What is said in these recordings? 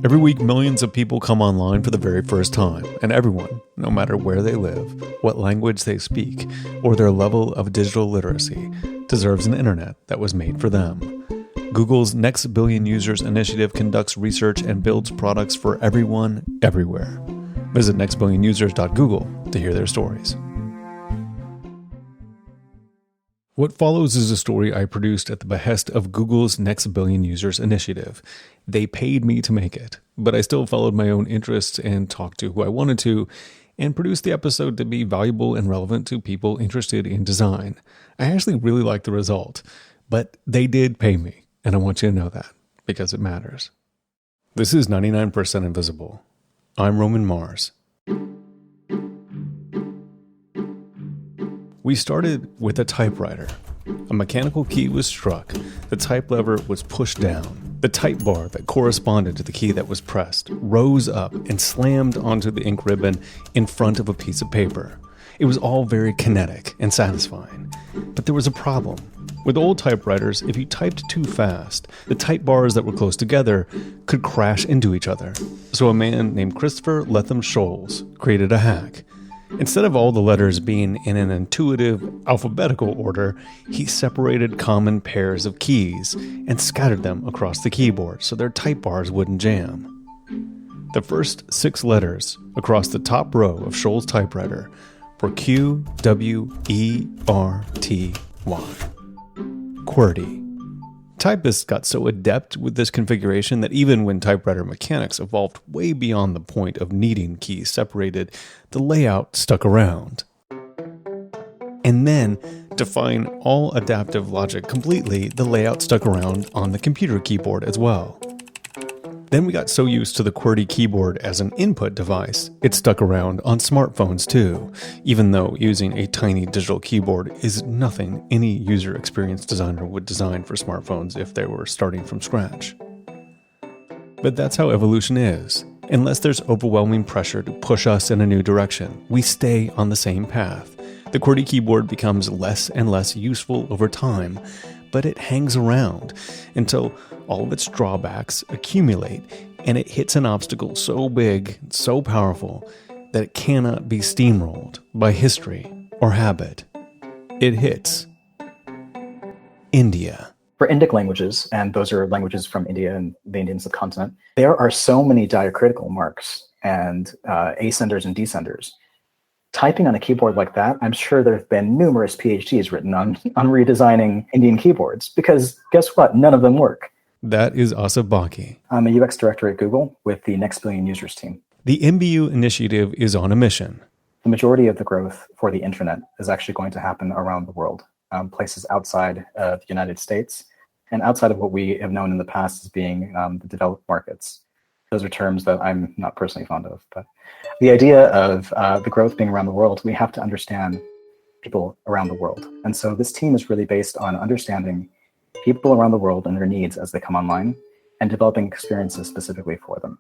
Every week, millions of people come online for the very first time, and everyone, no matter where they live, what language they speak, or their level of digital literacy, deserves an internet that was made for them. Google's Next Billion Users initiative conducts research and builds products for everyone, everywhere. Visit nextbillionusers.google to hear their stories. What follows is a story I produced at the behest of Google's Next Billion Users initiative. They paid me to make it, but I still followed my own interests and talked to who I wanted to, and produced the episode to be valuable and relevant to people interested in design. I actually really liked the result, but they did pay me, and I want you to know that, because it matters. This is 99% Invisible. I'm Roman Mars. We started with a typewriter. A mechanical key was struck, the type lever was pushed down. The type bar that corresponded to the key that was pressed rose up and slammed onto the ink ribbon in front of a piece of paper. It was all very kinetic and satisfying. But there was a problem. With old typewriters, if you typed too fast, the type bars that were close together could crash into each other. So a man named Christopher Letham Scholes created a hack. Instead of all the letters being in an intuitive, alphabetical order, he separated common pairs of keys and scattered them across the keyboard so their type bars wouldn't jam. The first 6 letters across the top row of Scholes' typewriter were Q, W, E, R, T, Y. QWERTY. Typists got so adept with this configuration that even when typewriter mechanics evolved way beyond the point of needing keys separated, the layout stuck around. And then, defying all adaptive logic completely, the layout stuck around on the computer keyboard as well. Then we got so used to the QWERTY keyboard as an input device, it stuck around on smartphones too, even though using a tiny digital keyboard is nothing any user experience designer would design for smartphones if they were starting from scratch. But that's how evolution is. Unless there's overwhelming pressure to push us in a new direction, we stay on the same path. The QWERTY keyboard becomes less and less useful over time, but it hangs around until all of its drawbacks accumulate and it hits an obstacle so big, so powerful, that it cannot be steamrolled by history or habit. It hits India. For Indic languages, and those are languages from India and the Indian subcontinent, there are so many diacritical marks and ascenders and descenders. Typing on a keyboard like that, I'm sure there have been numerous PhDs written on redesigning Indian keyboards, because guess what? None of them work. That is Asif Baki. I'm a UX director at Google with the Next Billion Users team. The NBU initiative is on a mission. The majority of the growth for the internet is actually going to happen around the world, places outside of the United States and outside of what we have known in the past as being the developed markets. Those are terms that I'm not personally fond of, but the idea of the growth being around the world, we have to understand people around the world. And so this team is really based on understanding people around the world and their needs as they come online and developing experiences specifically for them.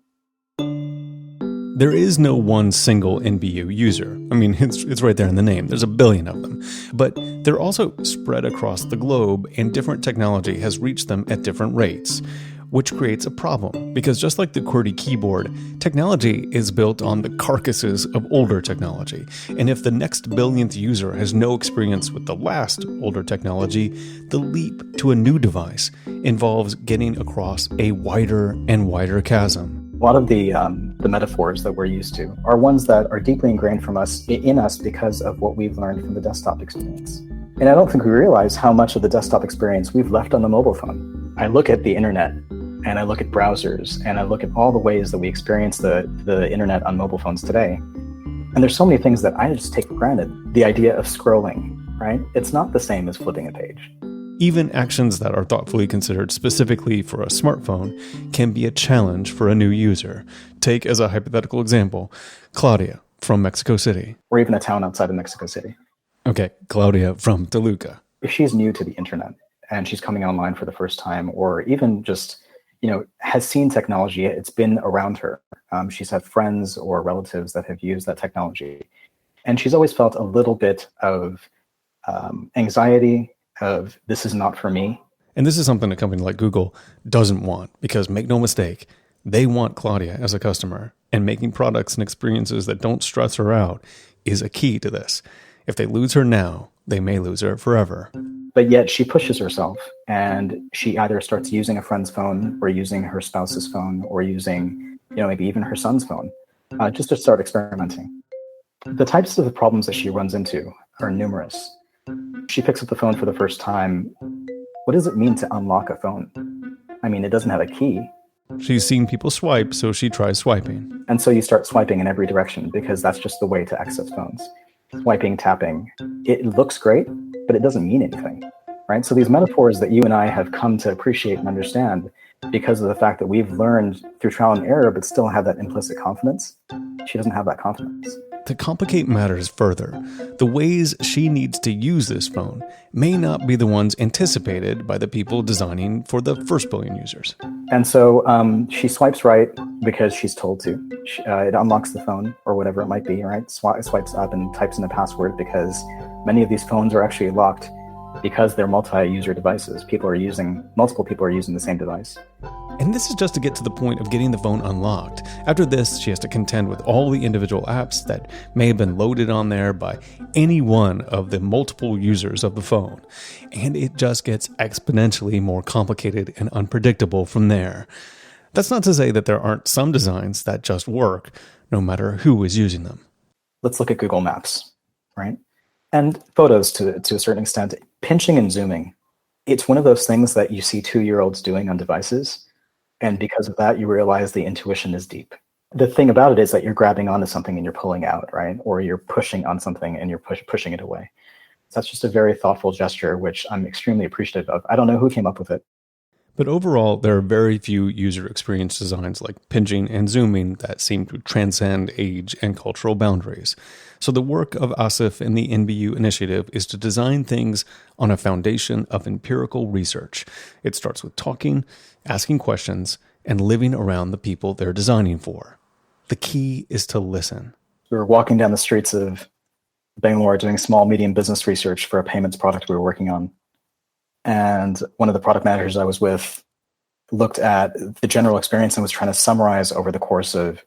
There is no one single NBU user. I mean, it's right there in the name. There's a billion of them. But they're also spread across the globe, and different technology has reached them at different rates, which creates a problem, because just like the QWERTY keyboard, technology is built on the carcasses of older technology. And if the next billionth user has no experience with the last older technology, the leap to a new device involves getting across a wider and wider chasm. A lot of the metaphors that we're used to are ones that are deeply ingrained in us because of what we've learned from the desktop experience. And I don't think we realize how much of the desktop experience we've left on the mobile phone. I look at the internet, and I look at browsers, and I look at all the ways that we experience the internet on mobile phones today. And there's so many things that I just take for granted. The idea of scrolling, right? It's not the same as flipping a page. Even actions that are thoughtfully considered specifically for a smartphone can be a challenge for a new user. Take as a hypothetical example, Claudia from Mexico City. Or even a town outside of Mexico City. Okay, Claudia from Toluca. If she's new to the internet and she's coming online for the first time, or even just has seen technology, it's been around her. She's had friends or relatives that have used that technology. And she's always felt a little bit of anxiety of, this is not for me. And this is something a company like Google doesn't want, because make no mistake, They want Claudia as a customer, and making products and experiences that don't stress her out is a key to this. If they lose her now, they may lose her forever. But yet she pushes herself, and she either starts using a friend's phone or using her spouse's phone or using, maybe even her son's phone, just to start experimenting. The types of the problems that she runs into are numerous. She picks up the phone for the first time. What does it mean to unlock a phone? I mean, it doesn't have a key. She's seen people swipe, so she tries swiping. And so you start swiping in every direction because that's just the way to access phones. Swiping, tapping. It looks great, but it doesn't mean anything, right? So these metaphors that you and I have come to appreciate and understand because of the fact that we've learned through trial and error, but still have that implicit confidence, she doesn't have that confidence. To complicate matters further, the ways she needs to use this phone may not be the ones anticipated by the people designing for the first billion users. And so she swipes right because she's told to. It unlocks the phone or whatever it might be, right? Swipes up and types in a password because many of these phones are actually locked because they're multi-user devices. Multiple people are using the same device. And this is just to get to the point of getting the phone unlocked. After this, she has to contend with all the individual apps that may have been loaded on there by any one of the multiple users of the phone. And it just gets exponentially more complicated and unpredictable from there. That's not to say that there aren't some designs that just work, no matter who is using them. Let's look at Google Maps, right? And photos to a certain extent. Pinching and zooming. It's one of those things that you see 2-year-olds doing on devices. And because of that, you realize the intuition is deep. The thing about it is that you're grabbing onto something and you're pulling out, right? Or you're pushing on something and you're pushing it away. So that's just a very thoughtful gesture, which I'm extremely appreciative of. I don't know who came up with it. But overall, there are very few user experience designs like pinching and zooming that seem to transcend age and cultural boundaries. So the work of Asif and the NBU initiative is to design things on a foundation of empirical research. It starts with talking, asking questions, and living around the people they're designing for. The key is to listen. We were walking down the streets of Bangalore doing small, medium business research for a payments product we were working on. And one of the product managers I was with looked at the general experience and was trying to summarize over the course of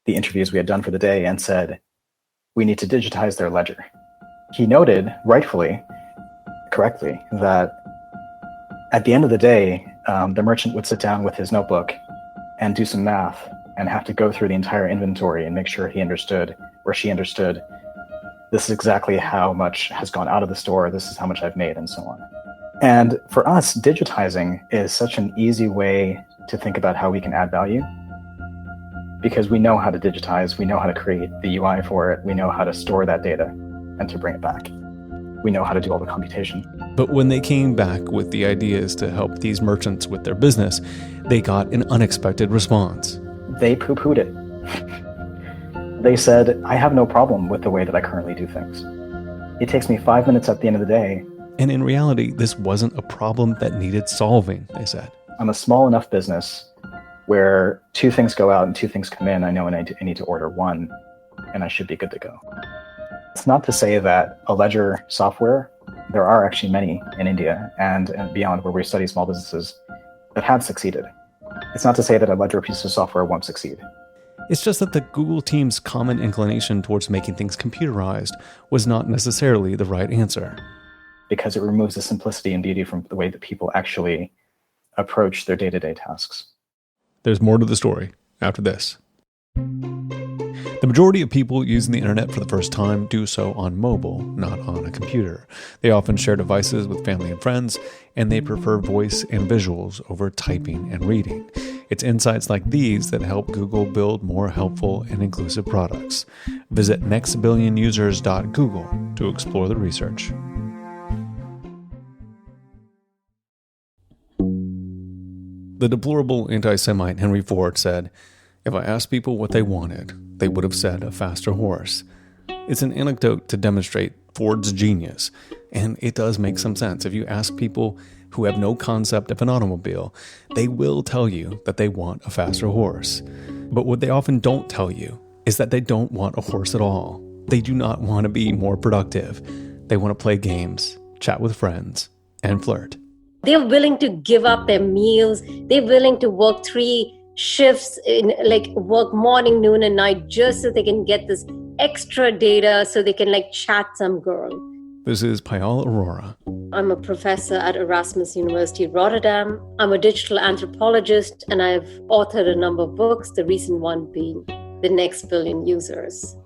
the interviews we had done for the day and said, we need to digitize their ledger. He noted, rightfully, correctly, that at the end of the day, the merchant would sit down with his notebook and do some math and have to go through the entire inventory and make sure he understood, or she understood, this is exactly how much has gone out of the store, this is how much I've made, and so on. And for us, digitizing is such an easy way to think about how we can add value because we know how to digitize, we know how to create the UI for it, we know how to store that data and to bring it back. We know how to do all the computation. But when they came back with the ideas to help these merchants with their business, they got an unexpected response. They poo-pooed it. They said, I have no problem with the way that I currently do things. It takes me 5 minutes at the end of the day. And in reality, this wasn't a problem that needed solving, they said. I'm a small enough business where 2 things go out and 2 things come in. I know I need to order 1, and I should be good to go. It's not to say that a ledger software, there are actually many in India and beyond where we study small businesses that have succeeded. It's not to say that a ledger piece of software won't succeed. It's just that the Google team's common inclination towards making things computerized was not necessarily the right answer. Because it removes the simplicity and beauty from the way that people actually approach their day-to-day tasks. There's more to the story after this. The majority of people using the internet for the first time do so on mobile, not on a computer. They often share devices with family and friends, and they prefer voice and visuals over typing and reading. It's insights like these that help Google build more helpful and inclusive products. Visit nextbillionusers.google to explore the research. The deplorable anti-Semite Henry Ford said, "If I asked people what they wanted, they would have said a faster horse." It's an anecdote to demonstrate Ford's genius, and it does make some sense. If you ask people who have no concept of an automobile, they will tell you that they want a faster horse. But what they often don't tell you is that they don't want a horse at all. They do not want to be more productive. They want to play games, chat with friends, and flirt. They're willing to give up their meals. They're willing to work 3 shifts in like work morning, noon, and night just so they can get this extra data so they can like chat some girl. This is Payal Arora. I'm a professor at Erasmus University Rotterdam. I'm a digital anthropologist and I've authored a number of books, the recent one being The Next Billion Users.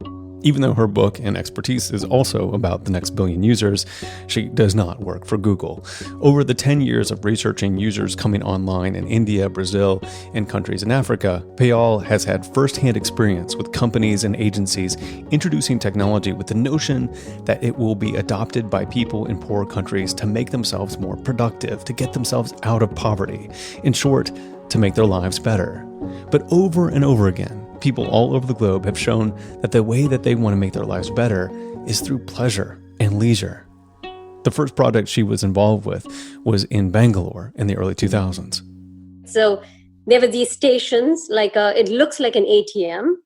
Even though her book and expertise is also about the next billion users, she does not work for Google. Over the 10 years of researching users coming online in India, Brazil, and countries in Africa, Payal has had firsthand experience with companies and agencies introducing technology with the notion that it will be adopted by people in poor countries to make themselves more productive, to get themselves out of poverty. In short, to make their lives better. But over and over again, people all over the globe have shown that the way that they want to make their lives better is through pleasure and leisure. The first project she was involved with was in Bangalore in the early 2000s. So there were these stations, like it looks like an ATM,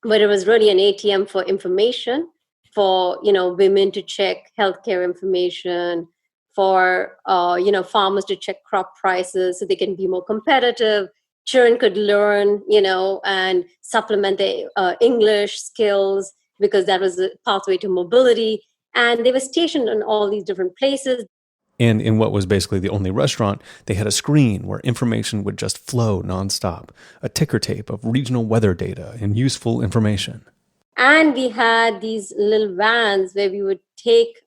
but it was really an ATM for information, for women to check healthcare information, for farmers to check crop prices so they can be more competitive. Children could learn, and supplement their English skills because that was the pathway to mobility. And they were stationed in all these different places. And in what was basically the only restaurant, they had a screen where information would just flow nonstop, a ticker tape of regional weather data and useful information. And we had these little vans where we would take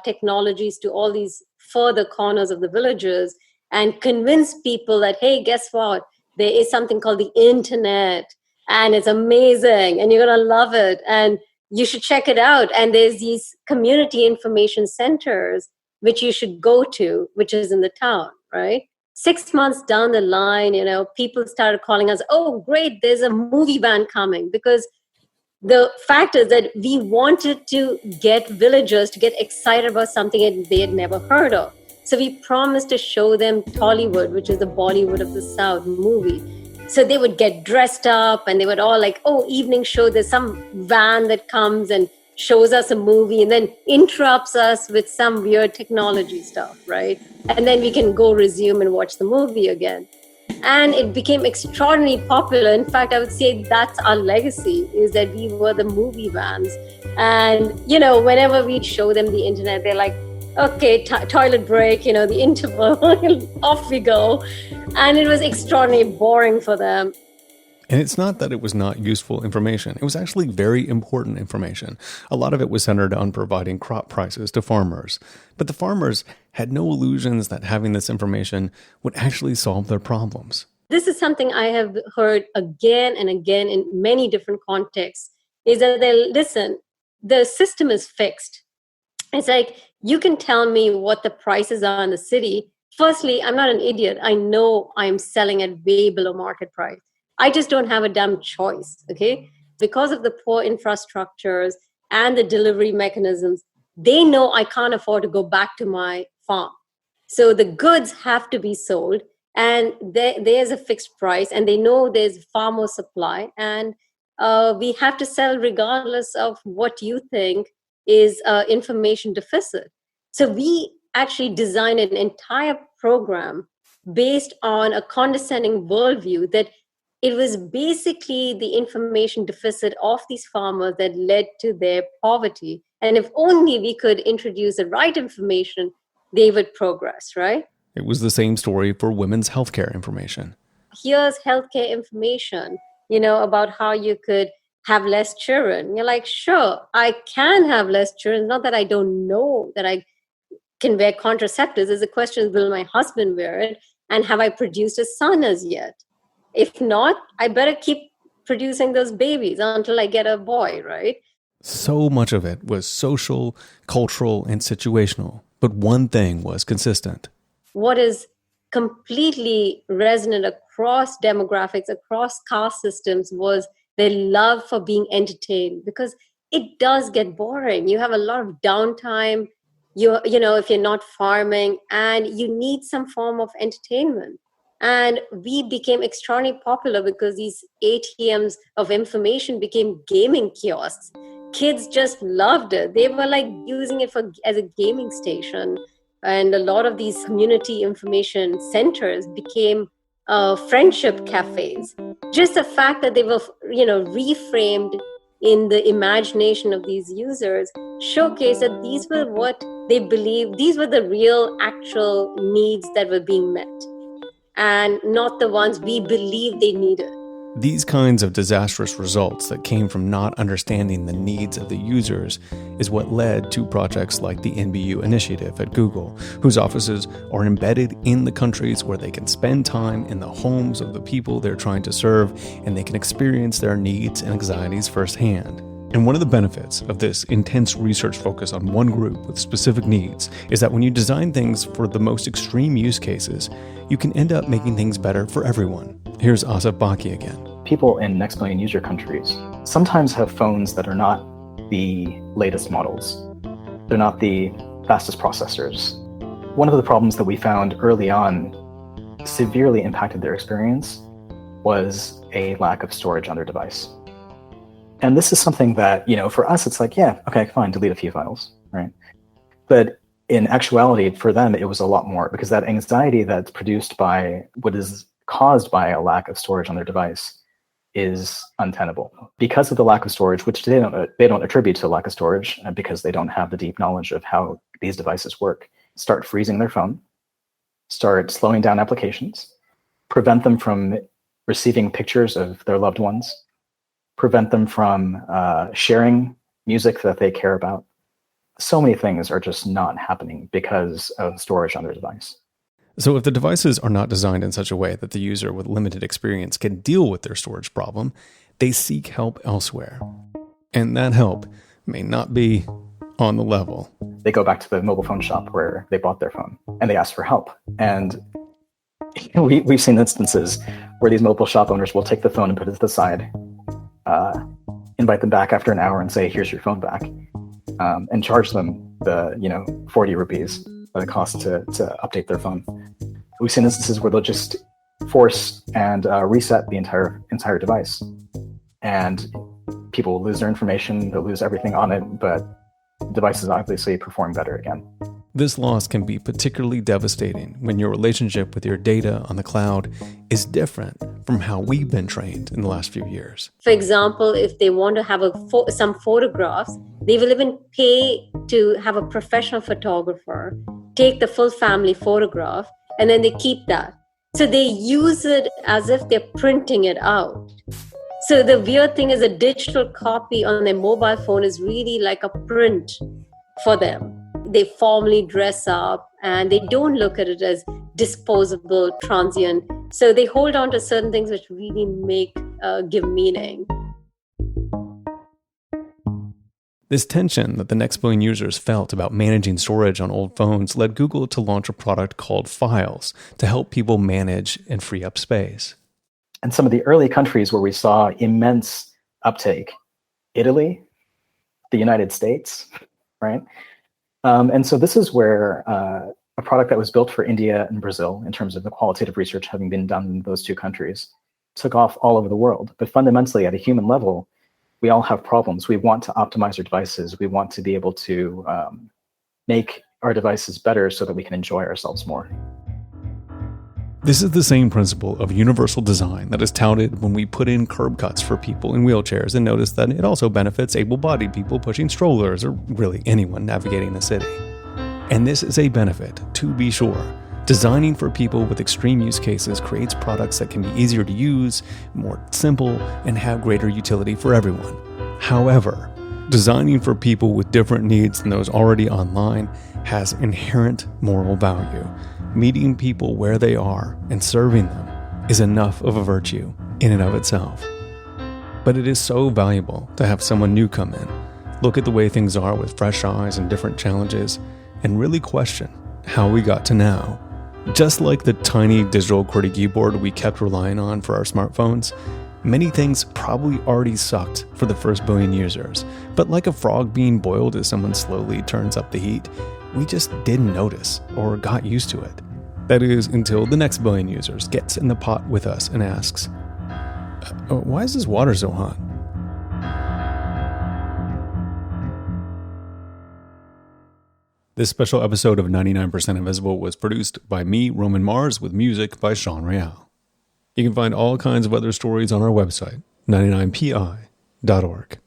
technologies to all these further corners of the villages and convince people that, hey, guess what? There is something called the internet and it's amazing and you're going to love it and you should check it out. And there's these community information centers which you should go to, which is in the town, right? 6 months down the line, people started calling us, oh, great, there's a movie van coming. Because the fact is that we wanted to get villagers to get excited about something that they had never heard of. So we promised to show them Tollywood, which is the Bollywood of the South movie. So they would get dressed up and they would all like, oh, evening show, there's some van that comes and shows us a movie and then interrupts us with some weird technology stuff, right? And then we can go resume and watch the movie again. And it became extraordinarily popular. In fact, I would say that's our legacy, is that we were the movie vans. And, whenever we show them the internet, they're like, okay, toilet break, the interval, off we go. And it was extraordinarily boring for them. And it's not that it was not useful information. It was actually very important information. A lot of it was centered on providing crop prices to farmers. But the farmers had no illusions that having this information would actually solve their problems. This is something I have heard again and again in many different contexts, is that listen, the system is fixed. It's like, you can tell me what the prices are in the city. Firstly, I'm not an idiot. I know I'm selling at way below market price. I just don't have a damn choice, okay? Because of the poor infrastructures and the delivery mechanisms, they know I can't afford to go back to my farm. So the goods have to be sold and there's a fixed price and they know there's far more supply and we have to sell regardless of what you think is information deficit. So we actually designed an entire program based on a condescending worldview that it was basically the information deficit of these farmers that led to their poverty. And if only we could introduce the right information, they would progress, right? It was the same story for women's healthcare information. Here's healthcare information, about how you could have less children. You're like, sure, I can have less children. Not that I don't know that I can wear contraceptives. There's a question, will my husband wear it? And have I produced a son as yet? If not, I better keep producing those babies until I get a boy, right? So much of it was social, cultural, and situational. But one thing was consistent. What is completely resonant across demographics, across caste systems was their love for being entertained, because it does get boring. You have a lot of downtime, if you're not farming, and you need some form of entertainment. And we became extraordinarily popular because these ATMs of information became gaming kiosks. Kids just loved it. They were like using it as a gaming station. And a lot of these community information centers became friendship cafes. just the fact that they were, reframed in the imagination of these users showcased that these were what they believed, these were the real actual needs that were being met and not the ones we believed they needed. These kinds of disastrous results that came from not understanding the needs of the users is what led to projects like the NBU initiative at Google, whose offices are embedded in the countries where they can spend time in the homes of the people they're trying to serve, and they can experience their needs and anxieties firsthand. And one of the benefits of this intense research focus on one group with specific needs is that when you design things for the most extreme use cases, you can end up making things better for everyone. Here's Asif Baki again. People in next billion user countries sometimes have phones that are not the latest models. They're not the fastest processors. One of the problems that we found early on severely impacted their experience was a lack of storage on their device. And this is something that, for us, it's like, yeah, okay, fine, delete a few files, right? But in actuality, for them, it was a lot more, because that anxiety that's produced by what is caused by a lack of storage on their device is untenable. Because of the lack of storage, which they don't attribute to lack of storage, because they don't have the deep knowledge of how these devices work, start freezing their phone, start slowing down applications, prevent them from receiving pictures of their loved ones, prevent them from sharing music that they care about. So many things are just not happening because of storage on their device. So if the devices are not designed in such a way that the user with limited experience can deal with their storage problem, they seek help elsewhere. And that help may not be on the level. They go back to the mobile phone shop where they bought their phone and they ask for help. And we've seen instances where these mobile shop owners will take the phone and put it to the side, invite them back after an hour and say, here's your phone back, and charge them the 40 rupees that it costs to update their phone. We've seen instances where they'll just force and reset the entire device, and people will lose their information, they'll lose everything on it, but the device is obviously performing better again. This loss can be particularly devastating when your relationship with your data on the cloud is different from how we've been trained in the last few years. For example, if they want to have some photographs, they will even pay to have a professional photographer take the full family photograph, and then they keep that. So they use it as if they're printing it out. So the weird thing is a digital copy on their mobile phone is really like a print for them. They formally dress up and they don't look at it as disposable, transient. So they hold on to certain things which really give meaning. This tension that the next billion users felt about managing storage on old phones led Google to launch a product called Files to help people manage and free up space. And some of the early countries where we saw immense uptake, Italy, the United States, right? And so this is where a product that was built for India and Brazil, in terms of the qualitative research having been done in those two countries, took off all over the world. But fundamentally, at a human level, we all have problems. We want to optimize our devices. We want to be able to make our devices better so that we can enjoy ourselves more. This is the same principle of universal design that is touted when we put in curb cuts for people in wheelchairs, and notice that it also benefits able-bodied people pushing strollers, or really anyone navigating a city. And this is a benefit, to be sure. Designing for people with extreme use cases creates products that can be easier to use, more simple, and have greater utility for everyone. However, designing for people with different needs than those already online has inherent moral value. Meeting people where they are and serving them is enough of a virtue in and of itself. But it is so valuable to have someone new come in, look at the way things are with fresh eyes and different challenges, and really question how we got to now. Just like the tiny digital QWERTY keyboard we kept relying on for our smartphones, many things probably already sucked for the first billion users. But like a frog being boiled as someone slowly turns up the heat, we just didn't notice or got used to it. That is, until the next billion users gets in the pot with us and asks, why is this water so hot? This special episode of 99% Invisible was produced by me, Roman Mars, with music by Sean Real. You can find all kinds of other stories on our website, 99pi.org.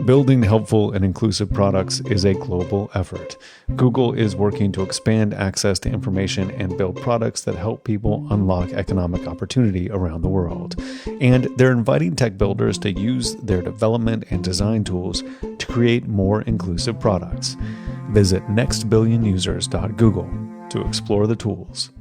Building helpful and inclusive products is a global effort. Google is working to expand access to information and build products that help people unlock economic opportunity around the world. And they're inviting tech builders to use their development and design tools to create more inclusive products. Visit nextbillionusers.google to explore the tools.